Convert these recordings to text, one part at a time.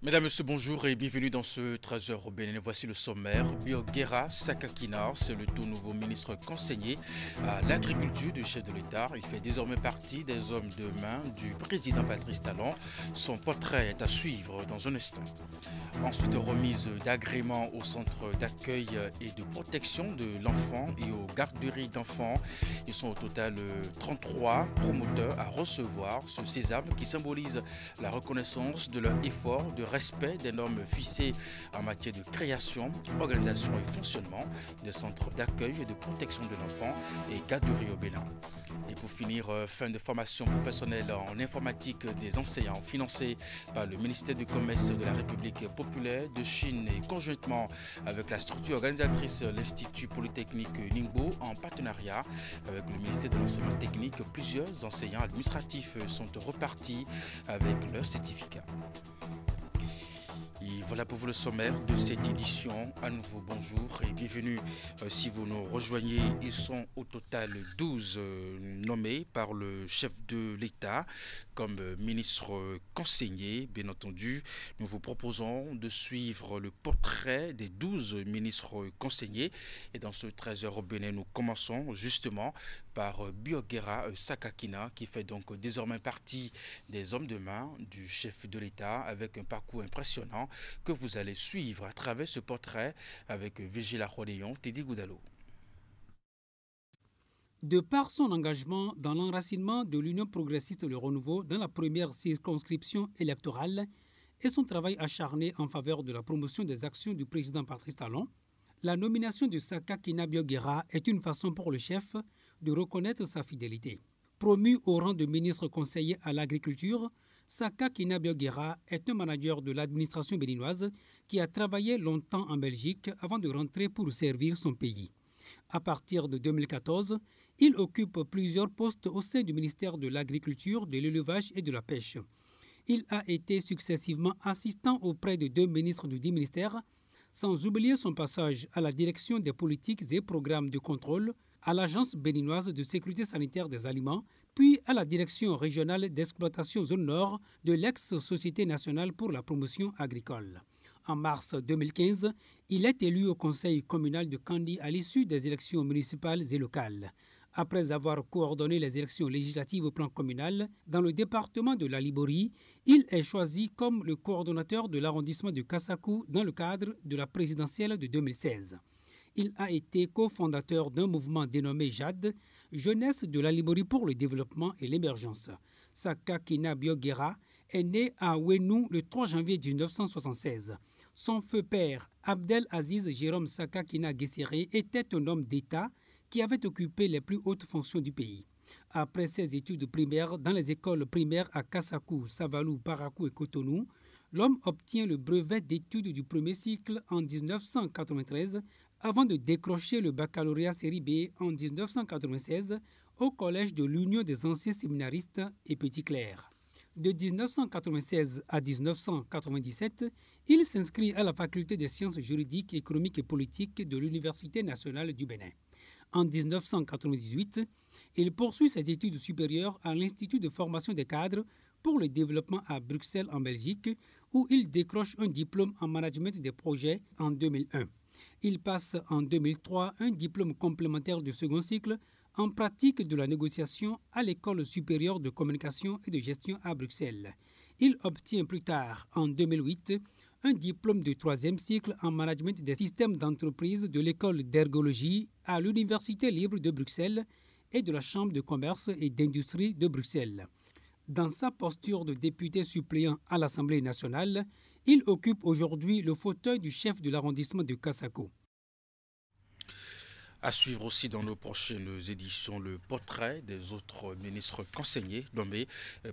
Mesdames, Messieurs, bonjour et bienvenue dans ce 13h au Bénin. Voici le sommaire. Bioguera Sakakina, c'est le tout nouveau ministre conseiller à l'agriculture du chef de l'État. Il fait désormais partie des hommes de main du président Patrice Talon. Son portrait est à suivre dans un instant. Ensuite, remise d'agrément au centre d'accueil et de protection de l'enfant et aux garderies d'enfants. Ils sont au total 33 promoteurs à recevoir ce sésame qui symbolise la reconnaissance de leur effort de respect des normes fixées en matière de création, organisation et fonctionnement des centres d'accueil et de protection de l'enfant et garderies au Bénin. Et pour finir, fin de formation professionnelle en informatique des enseignants financée par le ministère du Commerce de la République populaire de Chine et conjointement avec la structure organisatrice l'Institut Polytechnique Ningbo en partenariat avec le ministère de l'Enseignement technique. Plusieurs enseignants administratifs sont repartis avec leur certificat. Et voilà pour vous le sommaire de cette édition. À nouveau, bonjour et bienvenue si vous nous rejoignez. Ils sont au total 12 nommés par le chef de l'État comme ministre conseiller. Bien entendu, nous vous proposons de suivre le portrait des 12 ministres conseillers. Et dans ce 13h au Bénin, nous commençons justement par Bioguera Sakakina qui fait donc désormais partie des hommes de main du chef de l'État avec un parcours impressionnant que vous allez suivre à travers ce portrait avec Vigila Rodéon, Teddy Goudalo. De par son engagement dans l'enracinement de l'Union progressiste Le Renouveau dans la première circonscription électorale et son travail acharné en faveur de la promotion des actions du président Patrice Talon, la nomination de Sakakina Bioguera est une façon pour le chef de reconnaître sa fidélité. Promu au rang de ministre conseiller à l'agriculture, Sakakina Bioguera est un manager de l'administration béninoise qui a travaillé longtemps en Belgique avant de rentrer pour servir son pays. À partir de 2014, il occupe plusieurs postes au sein du ministère de l'Agriculture, de l'Élevage et de la Pêche. Il a été successivement assistant auprès de 2 ministres du 10 ministères, sans oublier son passage à la direction des politiques et programmes de contrôle, à l'Agence béninoise de sécurité sanitaire des aliments, puis à la direction régionale d'exploitation zone nord de l'ex-Société nationale pour la promotion agricole. En mars 2015, il est élu au conseil communal de Kandi à l'issue des élections municipales et locales. Après avoir coordonné les élections législatives au plan communal dans le département de la Liborie, il est choisi comme le coordonnateur de l'arrondissement de Kassakou dans le cadre de la présidentielle de 2016. Il a été cofondateur d'un mouvement dénommé JAD, Jeunesse de la Liborie pour le développement et l'émergence. Sakakina Bioguera est né à Ouenou le 3 janvier 1976. Son feu père, Abdel Aziz Jérôme Sakakina Guesséré, était un homme d'État qui avait occupé les plus hautes fonctions du pays. Après ses études primaires dans les écoles primaires à Kassakou, Savalou, Parakou et Cotonou, l'homme obtient le brevet d'études du premier cycle en 1993 avant de décrocher le baccalauréat série B en 1996 au collège de l'Union des anciens séminaristes et Petit Clair. De 1996 à 1997, il s'inscrit à la faculté des sciences juridiques, économiques et politiques de l'Université nationale du Bénin. En 1998, il poursuit ses études supérieures à l'Institut de formation des cadres pour le développement à Bruxelles en Belgique, où il décroche un diplôme en management des projets en 2001. Il passe en 2003 un diplôme complémentaire de second cycle en pratique de la négociation à l'École supérieure de communication et de gestion à Bruxelles. Il obtient plus tard, en 2008, un diplôme de troisième cycle en management des systèmes d'entreprise de l'École d'ergologie à l'Université libre de Bruxelles et de la Chambre de commerce et d'industrie de Bruxelles. Dans sa posture de député suppléant à l'Assemblée nationale, il occupe aujourd'hui le fauteuil du chef de l'arrondissement de Kassakou. À suivre aussi dans nos prochaines éditions le portrait des autres ministres conseillers nommés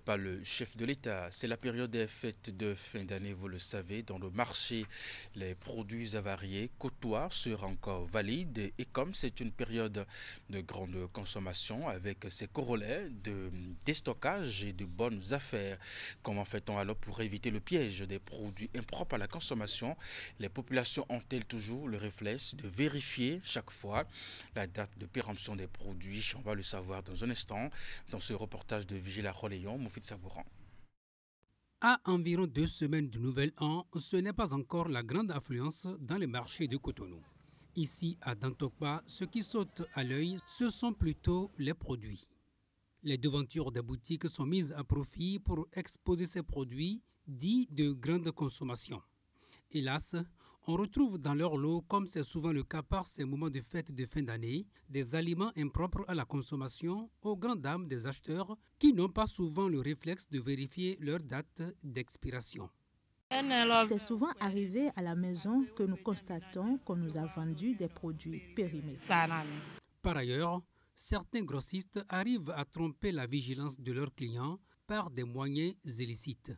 par le chef de l'État. C'est la période des fêtes de fin d'année, vous le savez. Dans le marché, les produits avariés côtoient sera encore valide. Et comme c'est une période de grande consommation avec ses corollaires de déstockage et de bonnes affaires, comment fait-on alors pour éviter le piège des produits impropres à la consommation? Les populations ont-elles toujours le réflexe de vérifier chaque fois la date de péremption des produits? On va le savoir dans un instant dans ce reportage de Vigila Roléon, Moufid Sabouran. À environ 2 semaines du Nouvel An, ce n'est pas encore la grande affluence dans les marchés de Cotonou. Ici, à Dantokba, ce qui saute à l'œil, ce sont plutôt les produits. Les devantures des boutiques sont mises à profit pour exposer ces produits dits de grande consommation. Hélas, on retrouve dans leur lot, comme c'est souvent le cas par ces moments de fête de fin d'année, des aliments impropres à la consommation aux grandes dames des acheteurs qui n'ont pas souvent le réflexe de vérifier leur date d'expiration. C'est souvent arrivé à la maison que nous constatons qu'on nous a vendu des produits périmés. Par ailleurs, certains grossistes arrivent à tromper la vigilance de leurs clients par des moyens illicites.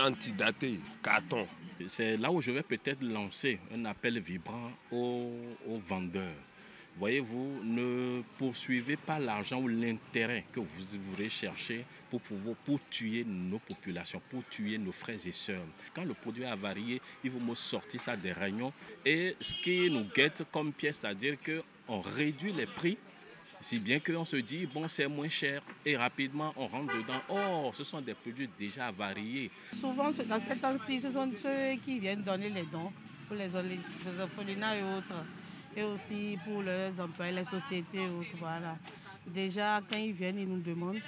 Antidaté, carton. C'est là où je vais peut-être lancer un appel vibrant aux vendeurs. Voyez-vous, ne poursuivez pas l'argent ou l'intérêt que vous recherchez pour tuer nos populations, pour tuer nos frères et sœurs. Quand le produit a varié, il faut me sortir ça des réunions. Et ce qui nous guette comme pièce, c'est-à-dire qu'on réduit les prix, si bien qu'on se dit, bon, c'est moins cher, et rapidement, on rentre dedans. Oh, ce sont des produits déjà variés. Souvent, dans ces temps-ci, ce sont ceux qui viennent donner les dons pour les orphelinats et autres, et aussi pour leurs employés, les sociétés et autres. Voilà. Déjà, quand ils viennent, ils nous demandent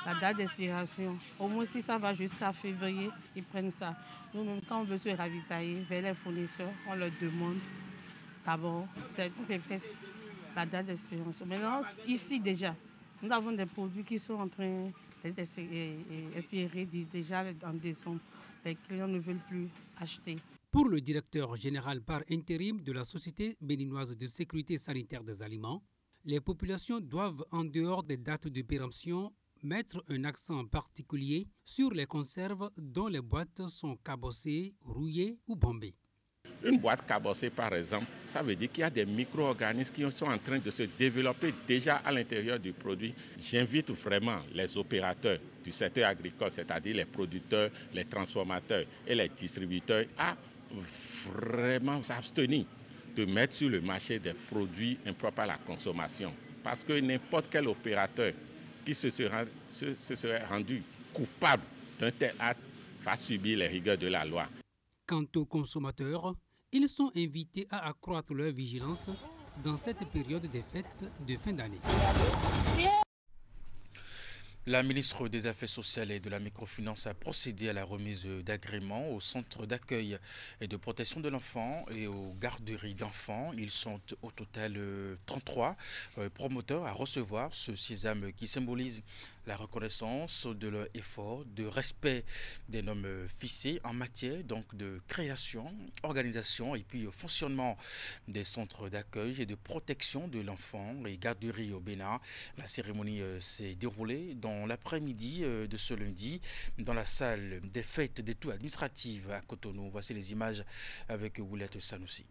la date d'expiration. Au moins, si ça va jusqu'à février, ils prennent ça. Nous, quand on veut se ravitailler vers les fournisseurs, on leur demande d'abord, c'est toutes les fesses, la date d'expiration. Maintenant, ici déjà, nous avons des produits qui sont en train d'expirer déjà en décembre. Les clients ne veulent plus acheter. Pour le directeur général par intérim de la Société béninoise de sécurité sanitaire des aliments, les populations doivent, en dehors des dates de péremption, mettre un accent particulier sur les conserves dont les boîtes sont cabossées, rouillées ou bombées. Une boîte cabossée, par exemple, ça veut dire qu'il y a des micro-organismes qui sont en train de se développer déjà à l'intérieur du produit. J'invite vraiment les opérateurs du secteur agricole, c'est-à-dire les producteurs, les transformateurs et les distributeurs, à vraiment s'abstenir de mettre sur le marché des produits impropres à la consommation. Parce que n'importe quel opérateur qui se serait rendu coupable d'un tel acte va subir les rigueurs de la loi. Quant aux consommateurs, ils sont invités à accroître leur vigilance dans cette période des fêtes de fin d'année. La ministre des Affaires sociales et de la microfinance a procédé à la remise d'agréments aux centres d'accueil et de protection de l'enfant et aux garderies d'enfants. Ils sont au total 33 promoteurs à recevoir ce sésame qui symbolise la reconnaissance de leur effort de respect des normes fixées en matière donc de création, organisation et puis fonctionnement des centres d'accueil et de protection de l'enfant et garderies au Bénin. La cérémonie s'est déroulée dans l'après-midi de ce lundi dans la salle des fêtes des tours administratives à Cotonou. Voici les images avec Woulette Sanoussi.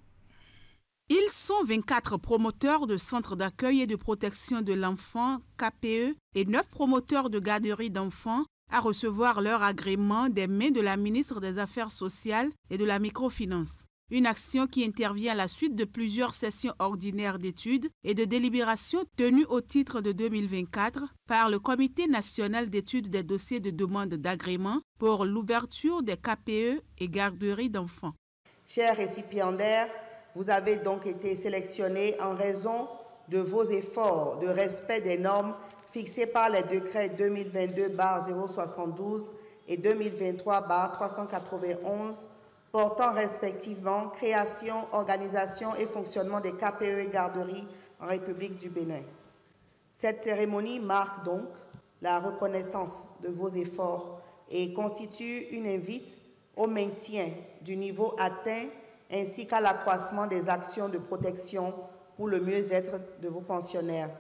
Ils sont 24 promoteurs de centres d'accueil et de protection de l'enfant, KPE, et 9 promoteurs de garderies d'enfants à recevoir leur agrément des mains de la ministre des Affaires sociales et de la microfinance. Une action qui intervient à la suite de plusieurs sessions ordinaires d'études et de délibérations tenues au titre de 2024 par le Comité national d'études des dossiers de demande d'agrément pour l'ouverture des KPE et garderies d'enfants. Chers récipiendaires, vous avez donc été sélectionnés en raison de vos efforts de respect des normes fixées par les décrets 2022/072 et 2023/391 portant respectivement création, organisation et fonctionnement des KPE et garderies en République du Bénin. Cette cérémonie marque donc la reconnaissance de vos efforts et constitue une invite au maintien du niveau atteint ainsi qu'à l'accroissement des actions de protection pour le mieux-être de vos pensionnaires.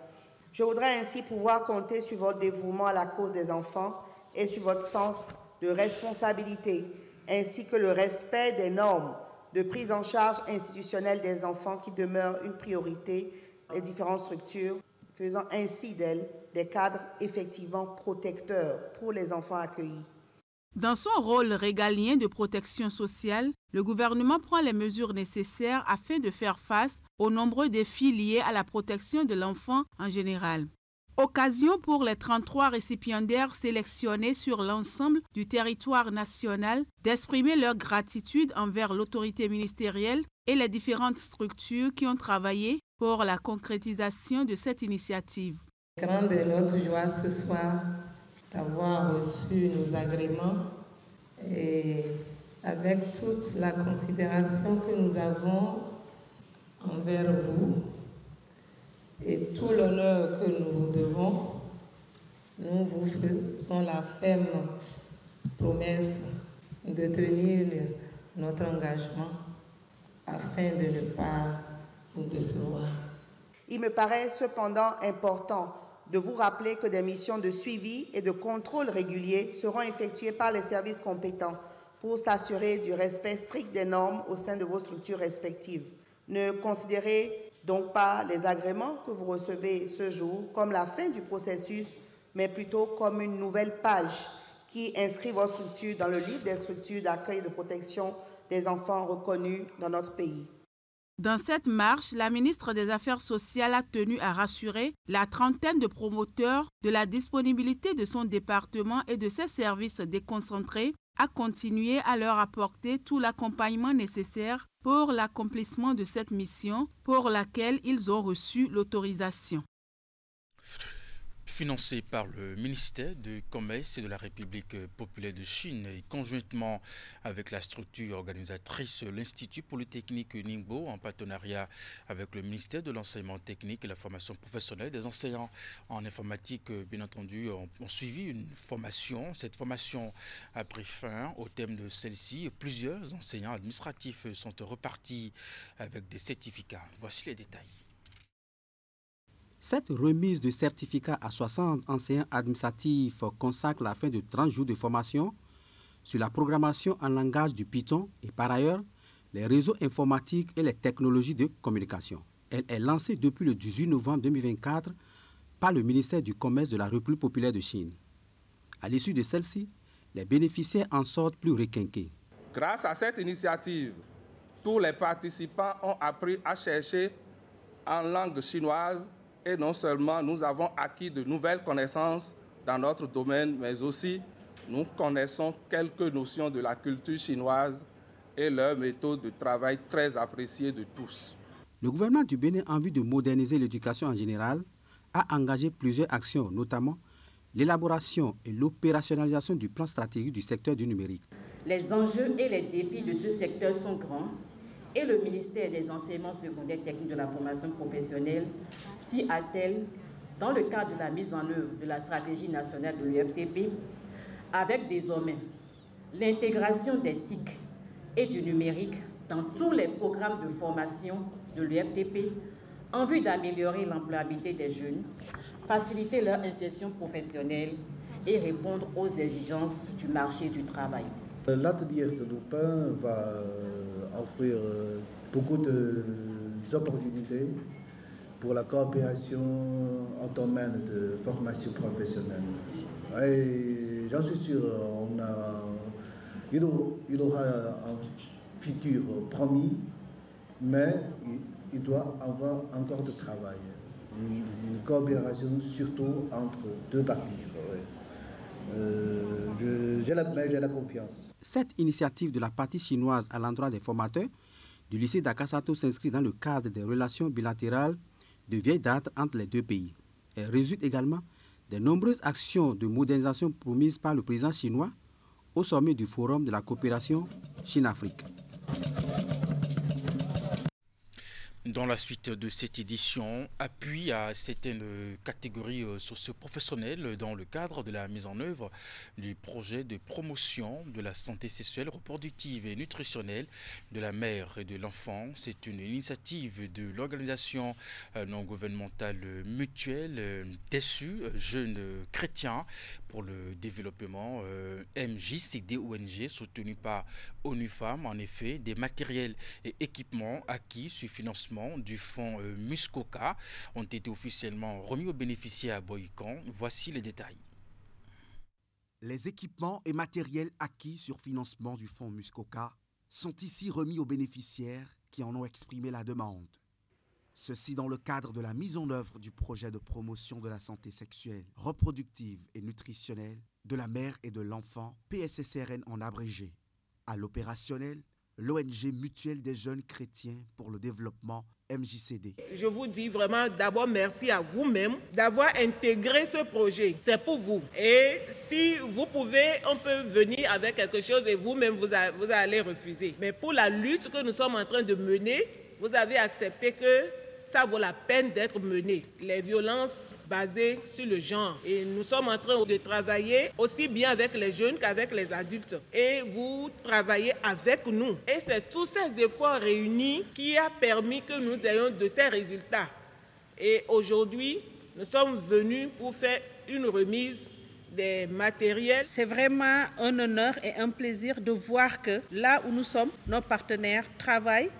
Je voudrais ainsi pouvoir compter sur votre dévouement à la cause des enfants et sur votre sens de responsabilité, ainsi que le respect des normes de prise en charge institutionnelle des enfants qui demeurent une priorité des différentes structures, faisant ainsi d'elles des cadres effectivement protecteurs pour les enfants accueillis. Dans son rôle régalien de protection sociale, le gouvernement prend les mesures nécessaires afin de faire face aux nombreux défis liés à la protection de l'enfant en général. Occasion pour les 33 récipiendaires sélectionnés sur l'ensemble du territoire national d'exprimer leur gratitude envers l'autorité ministérielle et les différentes structures qui ont travaillé pour la concrétisation de cette initiative. Grande est notre joie ce soir d'avoir reçu nos agréments et avec toute la considération que nous avons envers vous et tout l'honneur que nous vous devons, nous vous faisons la ferme promesse de tenir notre engagement afin de ne pas vous décevoir. Il me paraît cependant important de vous rappeler que des missions de suivi et de contrôle réguliers seront effectuées par les services compétents pour s'assurer du respect strict des normes au sein de vos structures respectives. Ne considérez donc pas les agréments que vous recevez ce jour comme la fin du processus, mais plutôt comme une nouvelle page qui inscrit vos structures dans le livre des structures d'accueil et de protection des enfants reconnus dans notre pays. Dans cette marche, la ministre des Affaires sociales a tenu à rassurer la trentaine de promoteurs de la disponibilité de son département et de ses services déconcentrés à continuer à leur apporter tout l'accompagnement nécessaire pour l'accomplissement de cette mission pour laquelle ils ont reçu l'autorisation. Financé par le ministère du Commerce et de la République populaire de Chine et conjointement avec la structure organisatrice l'Institut Polytechnique Ningbo en partenariat avec le ministère de l'Enseignement technique et la formation professionnelle des enseignants en informatique, bien entendu, ont suivi une formation. Cette formation a pris fin au thème de celle-ci. Plusieurs enseignants administratifs sont repartis avec des certificats. Voici les détails. Cette remise de certificats à 60 enseignants administratifs consacre la fin de 30 jours de formation sur la programmation en langage du Python et par ailleurs les réseaux informatiques et les technologies de communication. Elle est lancée depuis le 18 novembre 2024 par le ministère du Commerce de la République populaire de Chine. À l'issue de celle-ci, les bénéficiaires en sortent plus requinqués. Grâce à cette initiative, tous les participants ont appris à chercher en langue chinoise. Et non seulement nous avons acquis de nouvelles connaissances dans notre domaine, mais aussi nous connaissons quelques notions de la culture chinoise et leurs méthodes de travail très appréciées de tous. Le gouvernement du Bénin, en vue de moderniser l'éducation en général, a engagé plusieurs actions, notamment l'élaboration et l'opérationnalisation du plan stratégique du secteur du numérique. Les enjeux et les défis de ce secteur sont grands. Et le ministère des Enseignements secondaires techniques de la formation professionnelle s'y attelle dans le cadre de la mise en œuvre de la stratégie nationale de l'UFTP, avec désormais l'intégration des TIC et du numérique dans tous les programmes de formation de l'UFTP en vue d'améliorer l'employabilité des jeunes, faciliter leur insertion professionnelle et répondre aux exigences du marché du travail. L'atelier de Lupin va offrir beaucoup d'opportunités pour la coopération en domaine de formation professionnelle. Et j'en suis sûr, il aura un futur promis, mais il doit avoir encore de travail. Une coopération surtout entre deux parties. J'ai la confiance. Cette initiative de la partie chinoise à l'endroit des formateurs du lycée d'Akasato s'inscrit dans le cadre des relations bilatérales de vieille date entre les deux pays. Elle résulte également des nombreuses actions de modernisation promises par le président chinois au sommet du Forum de la coopération Chine-Afrique. Dans la suite de cette édition, appui à certaines catégories socio-professionnelles dans le cadre de la mise en œuvre du projet de promotion de la santé sexuelle, reproductive et nutritionnelle de la mère et de l'enfant. C'est une initiative de l'organisation non gouvernementale mutuelle DESU, Jeunes Chrétiens pour le développement, MJCD-ONG, soutenu par ONU Femmes. En effet, des matériels et équipements acquis sur financement du fonds Muskoka ont été officiellement remis aux bénéficiaires à Boycon. Voici les détails. Les équipements et matériels acquis sur financement du fonds Muskoka sont ici remis aux bénéficiaires qui en ont exprimé la demande. Ceci dans le cadre de la mise en œuvre du projet de promotion de la santé sexuelle, reproductive et nutritionnelle de la mère et de l'enfant, PSSRN en abrégé. À l'opérationnel, l'ONG Mutuelle des Jeunes Chrétiens pour le Développement, MJCD. Je vous dis vraiment d'abord merci à vous-même d'avoir intégré ce projet. C'est pour vous. Et si vous pouvez, on peut venir avec quelque chose et vous-même, vous allez refuser. Mais pour la lutte que nous sommes en train de mener, vous avez accepté que ça vaut la peine d'être mené. Les violences basées sur le genre. Et nous sommes en train de travailler aussi bien avec les jeunes qu'avec les adultes. Et vous travaillez avec nous. Et c'est tous ces efforts réunis qui a permis que nous ayons de ces résultats. Et aujourd'hui, nous sommes venus pour faire une remise des matériels. C'est vraiment un honneur et un plaisir de voir que là où nous sommes, nos partenaires travaillent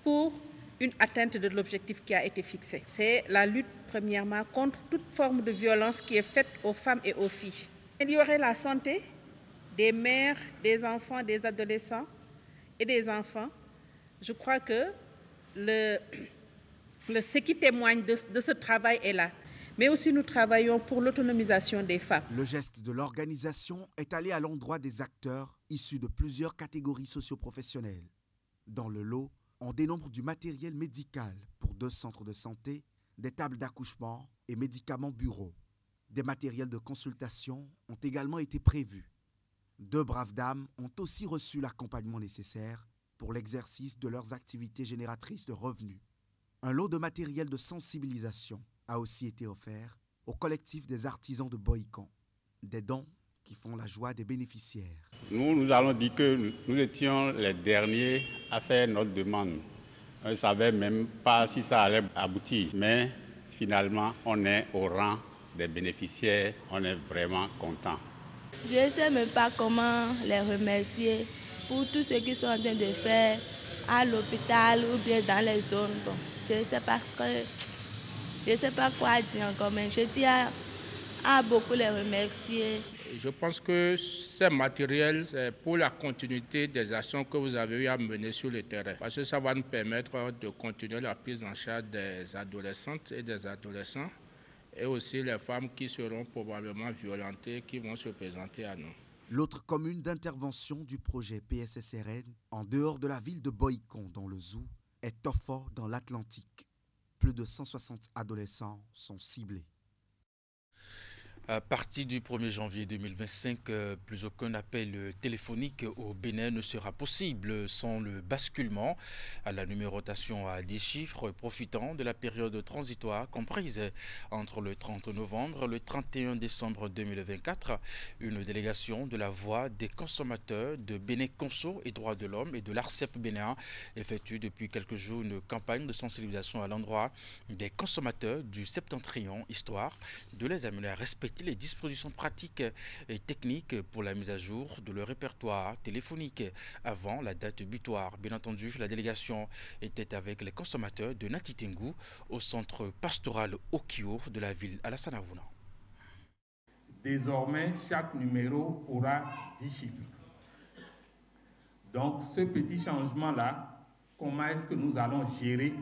pour une atteinte de l'objectif qui a été fixé. C'est la lutte, premièrement, contre toute forme de violence qui est faite aux femmes et aux filles. Améliorer la santé des mères, des enfants, des adolescents et des enfants. Je crois que ce qui témoigne de ce travail est là. Mais aussi nous travaillons pour l'autonomisation des femmes. Le geste de l'organisation est allé à l'endroit des acteurs issus de plusieurs catégories socio-professionnelles. Dans le lot, on dénombre du matériel médical pour 2 centres de santé, des tables d'accouchement et médicaments bureaux. Des matériels de consultation ont également été prévus. 2 braves dames ont aussi reçu l'accompagnement nécessaire pour l'exercice de leurs activités génératrices de revenus. Un lot de matériel de sensibilisation a aussi été offert au collectif des artisans de Boïcon. Des dons qui font la joie des bénéficiaires. Nous allons dire que nous étions les derniers à faire notre demande. On ne savait même pas si ça allait aboutir. Mais finalement, on est au rang des bénéficiaires. On est vraiment contents. Je ne sais même pas comment les remercier pour tout ce qu'ils sont en train de faire à l'hôpital ou bien dans les zones. Bon, je ne sais pas quoi dire encore, mais je tiens à beaucoup les remercier. Je pense que ces matériels, c'est pour la continuité des actions que vous avez eu à mener sur le terrain. Parce que ça va nous permettre de continuer la prise en charge des adolescentes et des adolescents et aussi les femmes qui seront probablement violentées, qui vont se présenter à nous. L'autre commune d'intervention du projet PSSRN, en dehors de la ville de Boïcon dans le Zou, est Tofo dans l'Atlantique. Plus de 160 adolescents sont ciblés. À partir du 1er janvier 2025, plus aucun appel téléphonique au Bénin ne sera possible sans le basculement à la numérotation à 10 chiffres profitant de la période transitoire comprise entre le 30 novembre et le 31 décembre 2024. Une délégation de la Voix des consommateurs de Bénin Conso et Droits de l'Homme et de l'ARCEP Bénin effectue depuis quelques jours une campagne de sensibilisation à l'endroit des consommateurs du septentrion, histoire de les amener à respecter les dispositions pratiques et techniques pour la mise à jour de leur répertoire téléphonique avant la date butoir. Bien entendu, la délégation était avec les consommateurs de Natitengu au centre pastoral Okio de la ville Alassane Abouna. Désormais, chaque numéro aura 10 chiffres. Donc, ce petit changement-là, comment est-ce que nous allons gérer ?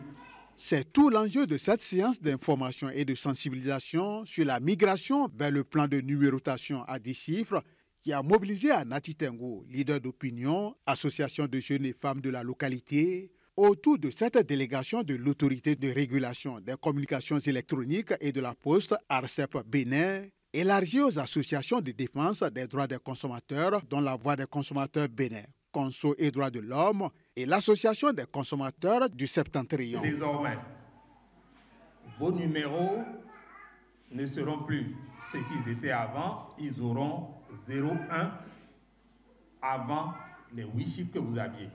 C'est tout l'enjeu de cette séance d'information et de sensibilisation sur la migration vers le plan de numérotation à 10 chiffres qui a mobilisé à Natitengu, leader d'opinion, association de jeunes et femmes de la localité, autour de cette délégation de l'autorité de régulation des communications électroniques et de la poste ARCEP Bénin, élargie aux associations de défense des droits des consommateurs, dont la Voix des consommateurs Bénin, Conso et Droits de l'Homme, et l'Association des consommateurs du Septentrion. Désormais, vos numéros ne seront plus ce qu'ils étaient avant. Ils auront 01 avant les 8 chiffres que vous aviez.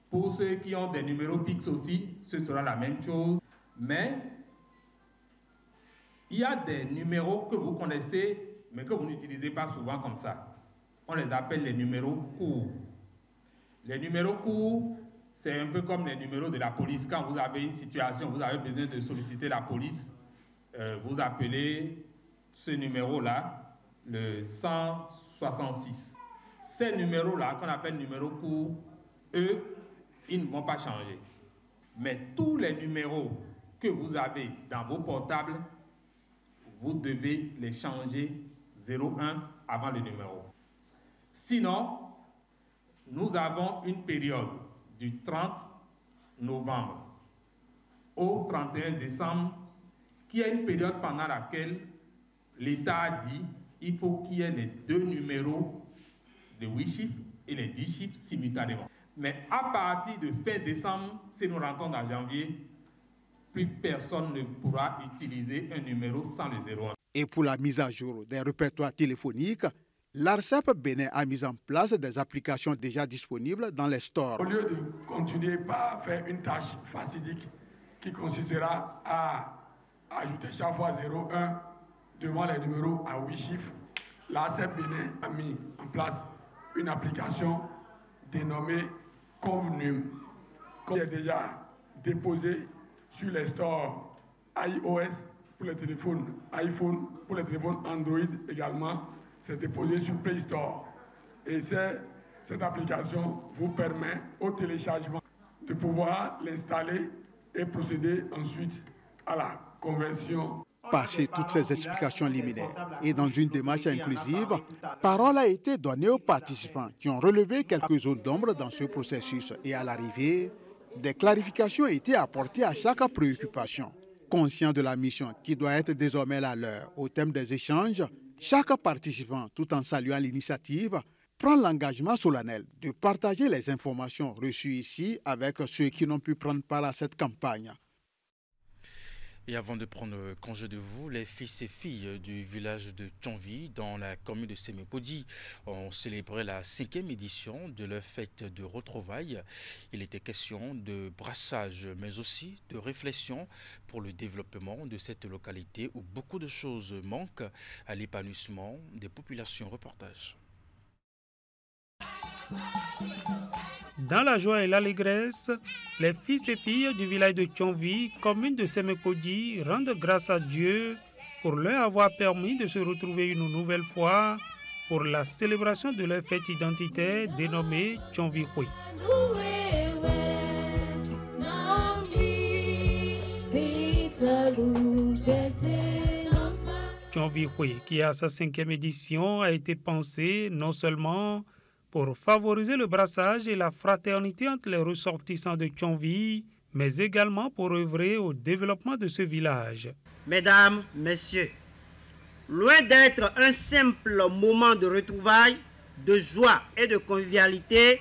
Pour ceux qui ont des numéros fixes aussi, ce sera la même chose. Mais il y a des numéros que vous connaissez, mais que vous n'utilisez pas souvent comme ça. On les appelle les numéros courts. Les numéros courts, c'est un peu comme les numéros de la police. Quand vous avez une situation, vous avez besoin de solliciter la police, vous appelez ce numéro-là, le 166. Ces numéros-là, qu'on appelle numéros courts, eux, ils ne vont pas changer. Mais tous les numéros que vous avez dans vos portables, vous devez les changer 01 avant le numéro. Sinon, nous avons une période du 30 novembre au 31 décembre, qui est une période pendant laquelle l'État a dit qu'il faut qu'il y ait les 2 numéros de 8 chiffres et les 10 chiffres simultanément. Mais à partir de fin décembre, si nous rentrons dans janvier, plus personne ne pourra utiliser un numéro sans le 01. Et pour la mise à jour des répertoires téléphoniques, l'ARCEP Bénin a mis en place des applications déjà disponibles dans les stores. Au lieu de continuer par faire une tâche fatidique qui consistera à ajouter chaque fois 01 devant les numéros à 8 chiffres, l'ARCEP Bénin a mis en place une application dénommée Convenum, qui est déjà déposée sur les stores iOS pour les téléphones iPhone, pour les téléphones Android également, c'est déposé sur Play Store. Et cette application vous permet au téléchargement de pouvoir l'installer et procéder ensuite à la conversion. Passé toutes ces explications liminaires et dans une démarche inclusive, parole a été donnée aux participants qui ont relevé quelques zones d'ombre dans ce processus et à l'arrivée, des clarifications ont été apportées à chaque préoccupation. Conscient de la mission qui doit être désormais la leur au thème des échanges, chaque participant, tout en saluant l'initiative, prend l'engagement solennel de partager les informations reçues ici avec ceux qui n'ont pu prendre part à cette campagne. Et avant de prendre congé de vous, les fils et filles du village de Tchonvi, dans la commune de Semepodi, ont célébré la 5e édition de leur fête de retrouvailles. Il était question de brassage, mais aussi de réflexion pour le développement de cette localité où beaucoup de choses manquent à l'épanouissement des populations. Reportage. Dans la joie et l'allégresse, les fils et filles du village de Tchonvi, commune de Semepodi, rendent grâce à Dieu pour leur avoir permis de se retrouver une nouvelle fois pour la célébration de leur fête identitaire dénommée Tchonvi Hui. Tchonvi Hui, qui à sa 5e édition a été pensée non seulement pour favoriser le brassage et la fraternité entre les ressortissants de Tchonvi, mais également pour œuvrer au développement de ce village. Mesdames, Messieurs, loin d'être un simple moment de retrouvailles, de joie et de convivialité,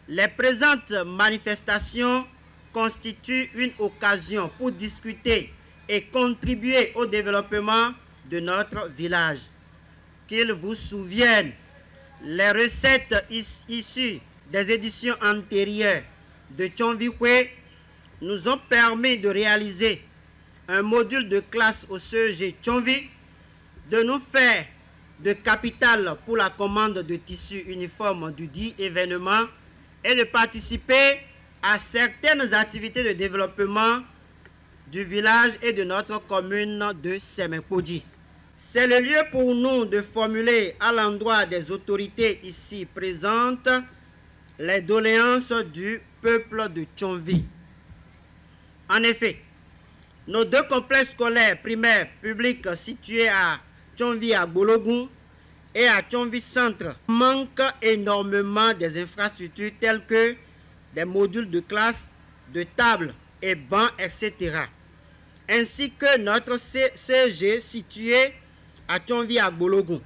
les présentes manifestations constituent une occasion pour discuter et contribuer au développement de notre village. Qu'ils vous souviennent, les recettes issues des éditions antérieures de Tchonvi Hui nous ont permis de réaliser un module de classe au CEG Tchonvi, de nous faire de capital pour la commande de tissus uniformes du dit événement et de participer à certaines activités de développement du village et de notre commune de Semepodi. C'est le lieu pour nous de formuler à l'endroit des autorités ici présentes les doléances du peuple de Tchonvi. En effet, nos 2 complexes scolaires primaires publics situés à Tchonvi à Bologun et à Tchonvi Centre manquent énormément des infrastructures telles que des modules de classe, de tables et bancs, etc. Ainsi que notre CEG situé à Tchonvi à Bologun.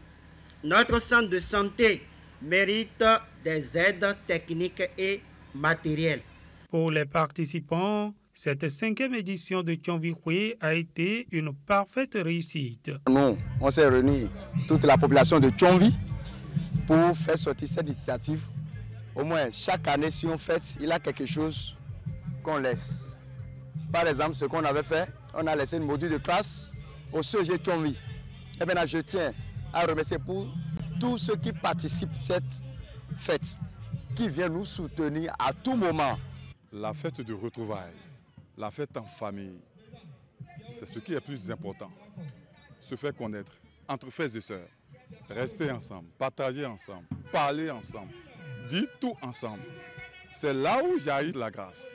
Notre centre de santé mérite des aides techniques et matérielles. Pour les participants, cette 5e édition de Tchonvi Hui a été une parfaite réussite. Nous, on s'est réunis, toute la population de Tchonvi, pour faire sortir cette initiative. Au moins, chaque année, si on fête, il y a quelque chose qu'on laisse. Par exemple, ce qu'on avait fait, on a laissé une module de classe au CEG Tchonvi. Et maintenant, je tiens à remercier pour tous ceux qui participent à cette fête, qui viennent nous soutenir à tout moment. La fête de retrouvailles, la fête en famille, c'est ce qui est plus important. Se faire connaître entre frères et sœurs, rester ensemble, partager ensemble, parler ensemble, dire tout ensemble. C'est là où j'arrive la grâce.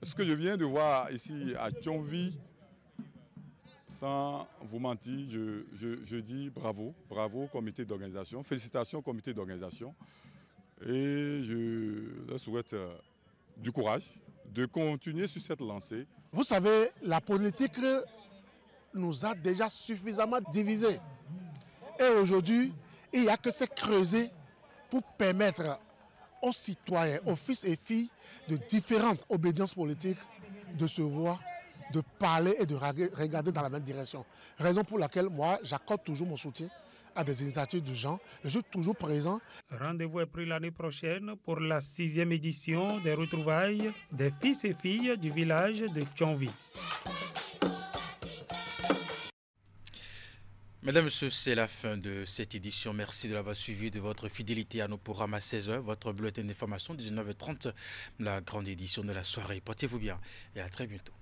Ce que je viens de voir ici à Tchonvi, sans vous mentir, je dis bravo, bravo comité d'organisation, félicitations comité d'organisation. Et je leur souhaite du courage de continuer sur cette lancée. Vous savez, la politique nous a déjà suffisamment divisés. Et aujourd'hui, il n'y a que se creuser pour permettre aux citoyens, aux fils et filles de différentes obédiences politiques de se voir, de parler et de regarder dans la même direction. Raison pour laquelle moi, j'accorde toujours mon soutien à des initiatives de gens. Je suis toujours présent. Rendez-vous est pris l'année prochaine pour la 6e édition des retrouvailles des fils et filles du village de Tchonvi. Mesdames et messieurs, c'est la fin de cette édition. Merci de l'avoir suivi, de votre fidélité à nos programmes à 16h, votre bulletin d'information 19h30, la grande édition de la soirée. Portez-vous bien et à très bientôt.